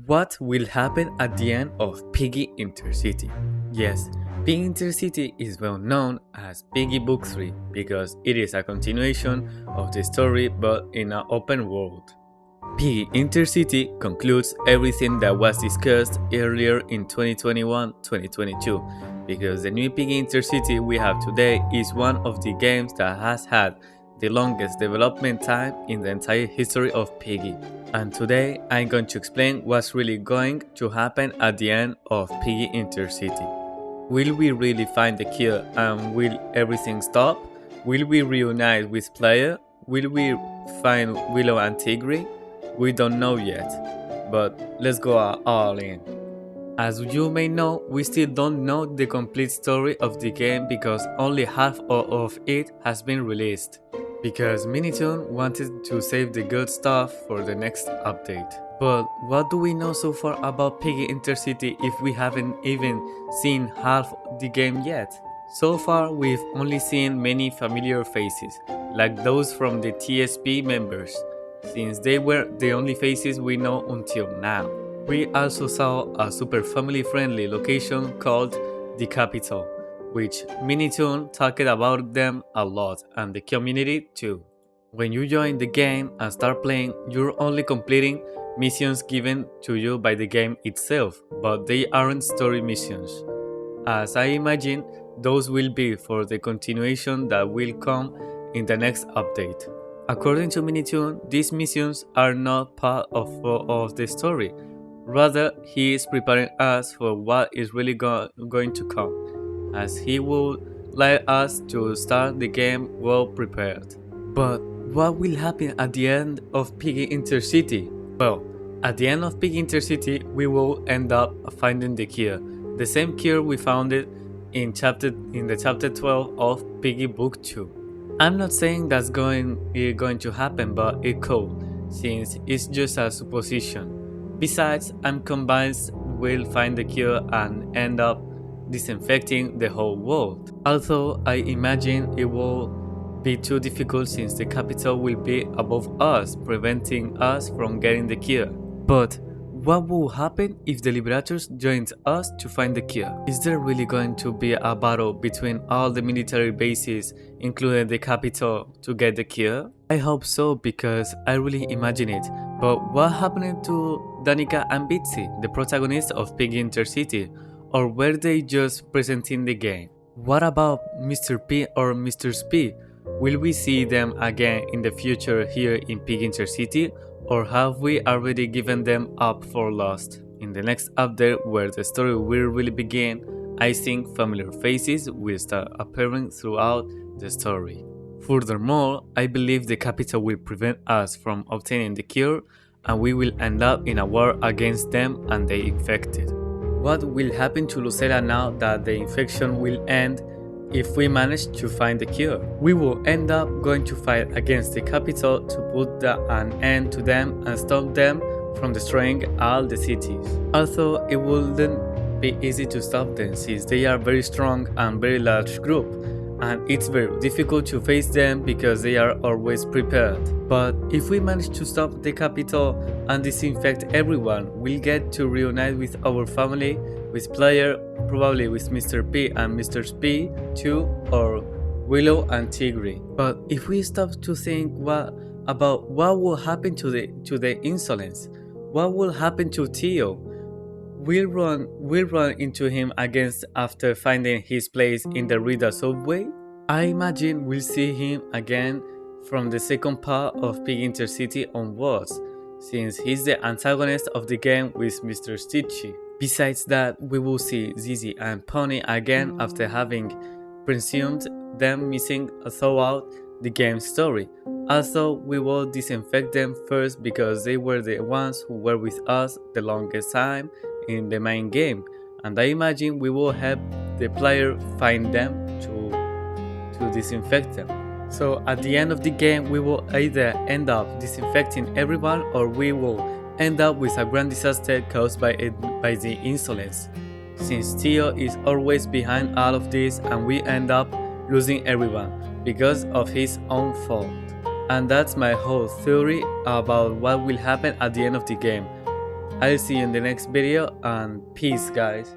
What will happen at the end of Piggy Intercity? Yes, Piggy Intercity is well known as Piggy Book 3 because it is a continuation of the story but in an open world. Piggy Intercity concludes everything that was discussed earlier in 2021-2022 because the new Piggy Intercity we have today is one of the games that has had the longest development time in the entire history of Piggy. And today I'm going to explain what's really going to happen at the end of Piggy Intercity. Will we really find the cure and will everything stop? Will we reunite with Player? Will we find Willow and Tigray? We don't know yet, but let's go all in. As you may know, we still don't know the complete story of the game because only half of it has been released. Because Minitoon wanted to save the good stuff for the next update. But what do we know so far about Piggy Intercity if we haven't even seen half the game yet? So far, we've only seen many familiar faces, like those from the TSP members, since they were the only faces we know until now. We also saw a super family friendly location called the Capital, which Minitoon talked about them a lot and the community too. When you join the game and start playing, you're only completing missions given to you by the game itself, but they aren't story missions. As I imagine, those will be for the continuation that will come in the next update. According to Minitoon, these missions are not part of the story. Rather, he is preparing us for what is really going to come, as he would like us to start the game well prepared. But what will happen at the end of Piggy Intercity? Well, at the end of Piggy Intercity, we will end up finding the cure, the same cure we found it in the chapter 12 of Piggy Book 2. I'm not saying that's going to happen, but it could, since it's just a supposition. Besides, I'm convinced we'll find the cure and end up disinfecting the whole world. Although I imagine it will be too difficult since the capital will be above us, preventing us from getting the cure. But what will happen if the Liberators join us to find the cure? Is there really going to be a battle between all the military bases, including the capital, to get the cure? I hope so because I really imagine it. But what happened to Danica and Bitsy, the protagonists of Piggy Intercity? Or were they just presenting the game? What about Mr. P or Mr. Sp? Will we see them again in the future here in Piggy Intercity? Or have we already given them up for lost? In the next update where the story will really begin, I think familiar faces will start appearing throughout the story. Furthermore, I believe the capital will prevent us from obtaining the cure and we will end up in a war against them and the infected. What will happen to Lucella now that the infection will end if we manage to find the cure? We will end up going to fight against the capital to put an end to them and stop them from destroying all the cities. Although it wouldn't be easy to stop them since they are very strong and very large group, and it's very difficult to face them because they are always prepared. But if we manage to stop the capital and disinfect everyone, we'll get to reunite with our family, with Player, probably with Mr. P and Mr. Sp too, or Willow and Tigray. But if we stop to think about what will happen to the insolence, what will happen to Theo? We'll run into him again after finding his place in the Ryder subway. I imagine we'll see him again from the second part of Piggy Intercity onwards, since he's the antagonist of the game with Mr. Stitchy. Besides that, we will see Zizi and Pony again after having presumed them missing throughout the game's story. Also, we will disinfect them first because they were the ones who were with us the longest time in the main game, and I imagine we will help the player find them to disinfect them. So at the end of the game, we will either end up disinfecting everyone or we will end up with a grand disaster caused by the insolence, since Theo is always behind all of this and we end up losing everyone because of his own fault. And that's my whole theory about what will happen at the end of the game. I'll see you in the next video and peace guys.